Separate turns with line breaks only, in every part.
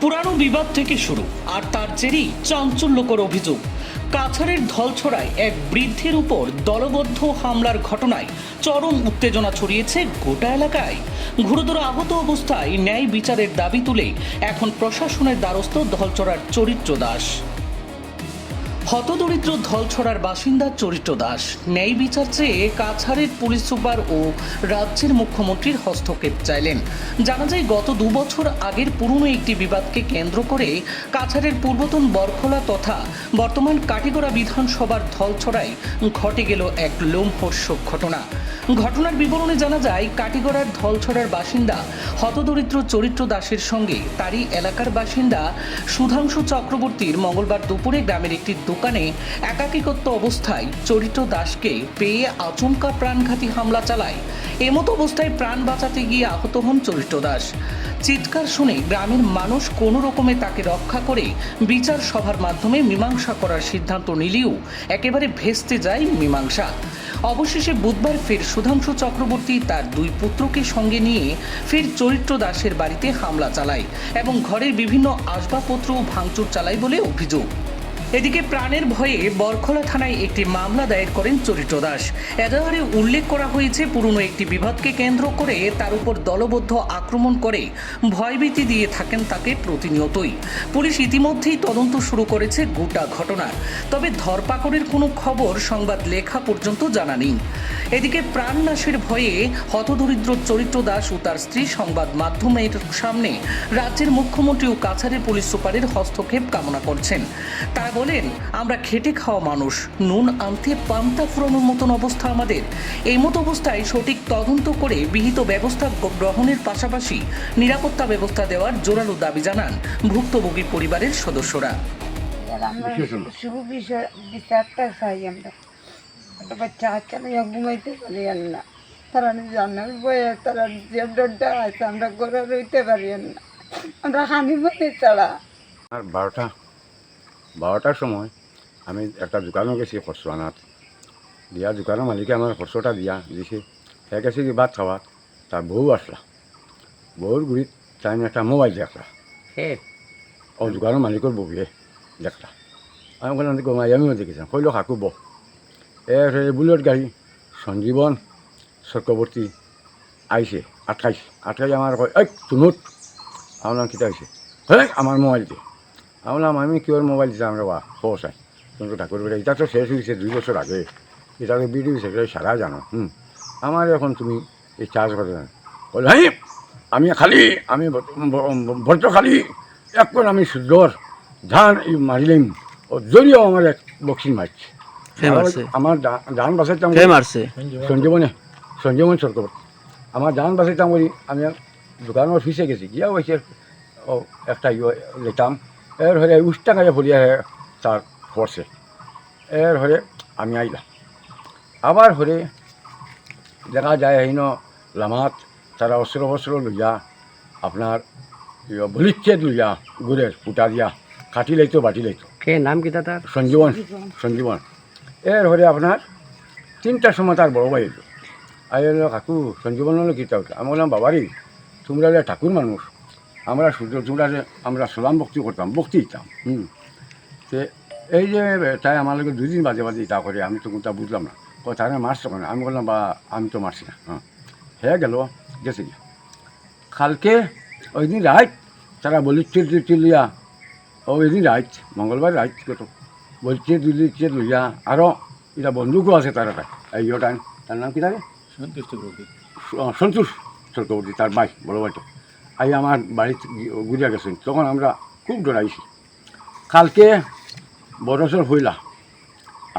পুরানো বিবাদ থেকে শুরু আর তার জেরেই চাঞ্চল্যকর অভিযোগ। কাছাড়ের ধলছড়ায় এক বৃদ্ধের উপর দলবদ্ধ হামলার ঘটনায় চরম উত্তেজনা ছড়িয়েছে গোটা এলাকায়। গুরুতর আহত অবস্থায় ন্যায় বিচারের দাবি তুলে এখন প্রশাসনের দ্বারস্থ ধলছড়ার চরিত্র দাস। হতদরিদ্র ধলছড়ার বাসিন্দা চরিত্র দাস ন্যায় বিচার চেয়ে কাছাড়ের পুলিশ সুপার ও রাজ্যের মুখ্যমন্ত্রীর হস্তক্ষেপ চাইলেন। জানা যায়, গত 2 বছর আগের পুরনো একটি বিবাদকে কেন্দ্র করে কাছাড়ের পূর্বতন বরখোলা তথা বর্তমান কাটিগড়া বিধানসভার ধলছড়ায় ঘটে গেল এক লোমহর্ষক ঘটনা। ঘটনার বিবরণে জানা যায়, কাটিগড়ার ধলছড়ার বাসিন্দা হতদরিদ্র চরিত্র দাসের সঙ্গে তারই এলাকার বাসিন্দা সুধাংশু চক্রবর্তীর মঙ্গলবার দুপুরে গ্রামের একটি দোকানে একাকিত্ব অবস্থায় চরিত্র দাসকে পেয়ে আচমকা প্রাণঘাতী হামলা চালায়। এমতো অবস্থায় প্রাণ বাঁচাতে গিয়ে আহত হন চরিত্র দাস। চিৎকার শুনে গ্রামের মানুষ কোনো রকমে তাকে রক্ষা করে বিচার সভার মাধ্যমে মীমাংসা করার সিদ্ধান্ত নিলেও একেবারে ভেস্তে যায় মীমাংসা। অবশেষে বুধবার ফের সুধাংশু চক্রবর্তী তার 2 পুত্রকে সঙ্গে নিয়ে ফের চরিত্র দাসের বাড়িতে হামলা চালায় এবং ঘরের বিভিন্ন আসবাবপত্র ভাঙচুর চালায় বলে অভিযোগ। এদিকে প্রাণের ভয়ে বরখোলা থানায় একটি মামলা দায়ের করেন চরিত্র দাস। এজাহারে উল্লেখ করা হয়েছে, পুরনো একটি বিবাদকে কেন্দ্র করে তার উপর দলবদ্ধ আক্রমণ করে ভয়ভীতি দিয়ে থাকেন তাকে প্রতিনিয়তই। পুলিশ ইতিমধ্যেই তদন্ত শুরু করেছে গোটা ঘটনার, তবে ধরপাকড়ের কোনো খবর সংবাদ লেখা পর্যন্ত জানা নেই। এদিকে প্রাণনাশের ভয়ে হতদরিদ্র চরিত্র দাস ও তার স্ত্রী সংবাদ মাধ্যমের সামনে রাজ্যের মুখ্যমন্ত্রী ও কাছাড়ের পুলিশ সুপারের হস্তক্ষেপ কামনা করছেন। তারা বলেন, আমরা খেটে খাওয়া মানুষ, নুন আনতে পান্তা ফুরানোর মতন অবস্থা আমাদের। এই মতো অবস্থায় সঠিক তদন্ত করে বিহিত ব্যবস্থা গ্রহণের পাশাপাশি নিরাপত্তা ব্যবস্থা দেওয়ার জোরালো দাবি জানান ভুক্তভোগী পরিবারের সদস্যরা।
বিচারটা চাই আমরা। একটা বাচ্চা কাচ্চা নিয়ে ঘুমাইতে পারি না, তারা জানার বয়ে তারা যে ডরটা আছে আমরা ঘরে রইতে পারি না, আমরা হানি বলে ছাড়া।
আর 12টার সময় আমি একটা দোকানে গেছি খরচ আনাত দিয়া, দোকানের মালিকে আমার খরচটা দিছে। সে গেছে কি ভাত খাওয়া, তার বউ আসলা, বউর গুড়িত তাই একটা মোবাইল দেখলা, ও দোকানের মালিকের বউয়ে দেখলা। আমি বললাম গোমাই, আমিও দেখেছিলাম, কইল কাকু বহ। বুলেট গাড়ি সঞ্জীবন চক্রবর্তী আইসে, আটকাইছে আমার কয়, এই তুনুট। আমার নাম কিতা হয়েছে, হ্যাঁ আমার মোবাইল দিয়ে। আমি বললাম, আমি কিওর মোবাইল দিতাম রে বা চাই তুমি ঠাকুর বেড়ে, এটা তো শেষ হয়েছে 2 বছর আগে, এটা তো বিডিও সেক্রেটারি সারা জানো। আমার এখন তুমি এই চার্জ করে জানো। বলে, হ্যাঁ আমি ভদ্র খালি এখন আমি সুন্দর ধান মারিলাম, ও জড়িয়েও আমার এক বক্সিং মারছে। আমার ধান বাসাইতাম সঞ্জীবন চক্রবর্তী, আমার ধান বাসাইতাম বলি আমি দোকানের অফিসে গেছি, গিয়া হয়েছে ও একটা লেতাম, এর হলে উষ্টা গায়ে ভরিয়া তার পড়ছে। এর হলে আমি আইলাম, আবার হলে দেখা যায় হইন লামাত তারা অস্ত্র লইয়া আপনার ভলিচ্ছেদ লইয়া গুড়ের ফুটা দিয়া কাটি লাইতো বাটি লাইতো।
নাম কি তার?
সঞ্জীবন। এর হলে আপনার 3টার সময় তার বড় ভাই এলো, আইলো, কাকু সঞ্জীবন হলো কীটা উঠলো। আমি বললাম, বাবারি তোমরা ঠাকুর মানুষ, আমরা সূর্য তোমরা আমরা সালাম বক্তি দিতাম। তো এই যে তাই আমার লোক 2 দিন বাজে তা করে, আমি তো কোনটা বুঝলাম না, তারা মারছো কেন? আমি বললাম, বা আমি তো মারছি না। হ্যাঁ গেছে গিয়া কালকে ওই দিন রাত তারা বলিচ্ছে লইয়া, ওই দিন রাত মঙ্গলবার রাত কত বলছে লইয়া, আরও এটা বন্দুকও আছে তারা, এই টাইম তার নাম কি থাকে, সন্তোষ চক্রবর্তী, তার ভাই বড় ভাইটা আই আমার বাড়িতে ঘুরিয়া গেছেন। তখন আমরা খুব ডরাইছি। কালকে বছর হইলা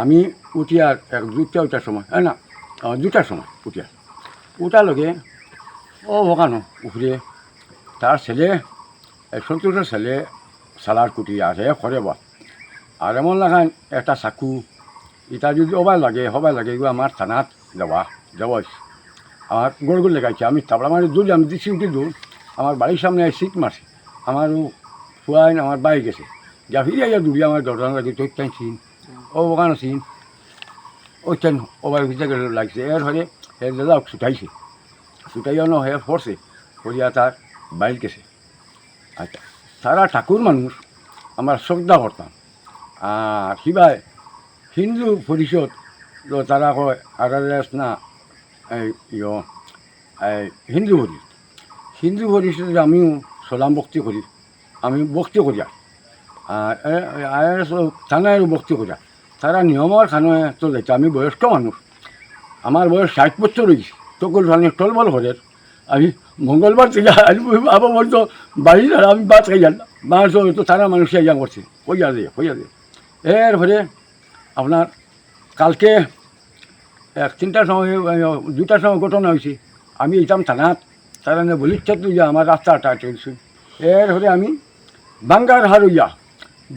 আমি উঠিয়ার 2টার সময়, না 2টার সময় উঠার লগে ও ওখানো উঠে তার ছেলে সন্তোষের ছেলে সালার কুটি আছে করে বা, আর এমন লাগান একটা চাকু, এটা যদি হবাই লাগে এগুলো আমার থানাত যাওয়া আমার গড় লেগাইছে। আমি তাবলা মারি দূর, আমি দিচ্ছি উঠি দূর, আমার বাড়ির সামনে সিট মারছে, আমারও ফুয়াইন আমার বাড়ি গেছে, যা ফিরিয়া দূরে আমার দরজা লাগে চৈতান চিন ও ওখানে চিন ওইটান ওবার ভিতরে লাগছে। এর হলে এর দাদা ছুটাইয়া হয়ে পড়ছে, করিয়া তার বাইর গেছে। আচ্ছা তারা ঠাকুর মানুষ আমার শ্রদ্ধা করতাম। আর সিবাই হিন্দু পরিষদ তো তারা কয় আরএস না এই হিন্দু পরিষদ, হিন্দু পরিষদে আমিও সলাম ভক্তি করি, আমি ভক্তি করি। আর আরএস থানায় ভক্তি করি, তারা নিয়মের খানে চলেছে। আমি বয়স্ক মানুষ, আমার বয়স 60 বছর হয়েছে, তখন মানে টলবল করে আমি মঙ্গলবার থেকে আবার বলতো বাড়ি ছাড়া আমি বাদ খাই যান মানুষ তো তারা মানুষ ইয়া করছে হইয়া দে। এরপরে আপনার কালকে 3টার সময় 2টার সময় ঘটনা হয়েছে, আমি এইতাম থানাত, তারা বলিচ্ছে তুই আমার রাস্তাটা চলছে। এরপরে আমি বাঙ্গার হার হইয়া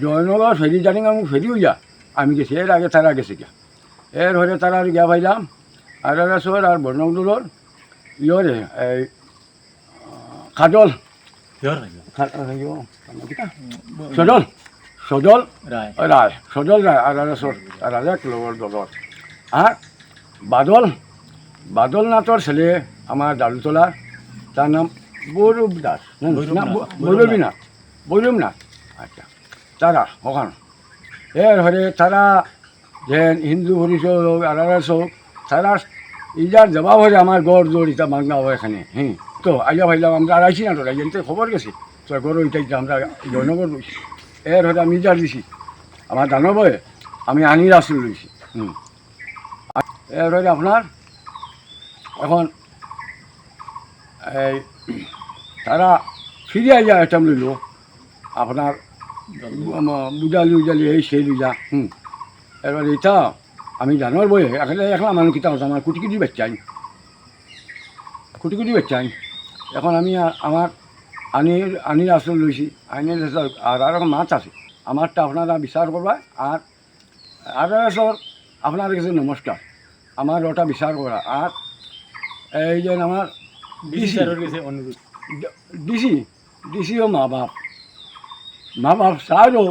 জয়নগর ফেরি জানি আমি ফেরি হইয়া আমি গেছি, এর আগে তারা গেছে গিয়া। এরপরে তারা গিয়া পাইলাম আরএসর আর বর্ণগুলোর ইয়রে এই কাজল সজল রায় আরএসর রাজা ক্লবর দলত। আর বাদল নাথর ছেলে আমার দালুতলার, তার নাম বৈরব দাস, বৈরবনাথ। আচ্ছা, তারা ওখানে এরপরে তারা যে হিন্দু পরিষদ হোক আরএস হোক, তারা ইজার জবাব হয়ে আমার গড় জোর ইটা মাগনা হয় এখানে। তো আইয়া ভাইলাম আমরা আর আইসি না, তো আইতে খবর গেছে তো গড় ইটাইতে আমরা জয়নগর লইছি। এর হয়তো আমি ইজার দিছি আমার দানব হয়ে, আমি আনির আসল লইছি। এর হয়তো আপনার এখন এই তারা ফিরে আইয়া এটা লইল আপনার বুঝালি এই সেই লইয়া। এবার এটা আমি জানোর বয়ে এখন মানুষ কিতা হচ্ছে আমার কুটি বাচ্চাই এখন আমি আমার আনির আসল লইছি, আইনের আর এখন মাছ আছে আমারটা আপনারা বিচার করবা। আর আরএসর আপনার কাছে নমস্কার, আমার ওটা বিচার করা। আর এই যে আমার ডিসিও মা বাপ সারও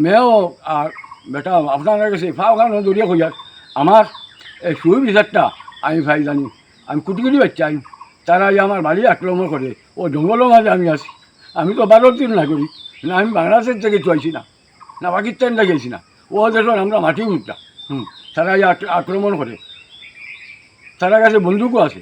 মেয়েও আর বেটা আপনার কাছে ফাওখানো দরিয়া খোঁজার আমার এই সুই বিচারটা আমি ভাই জানি, আমি কুটি বাচ্চা আইন, তারা আমার বাড়ি আক্রমণ করে ও জঙ্গলের মাঝে আমি আছি। আমি তো ভারতীয় নাগরিক না, আমি বাংলাদেশের থেকে চলছি না পাকিস্তান থেকে গেছি না, ও দেশের আমরা মাটি উঠটা। তারা আক্রমণ করে, তারা কাছে বন্দুকও আছে।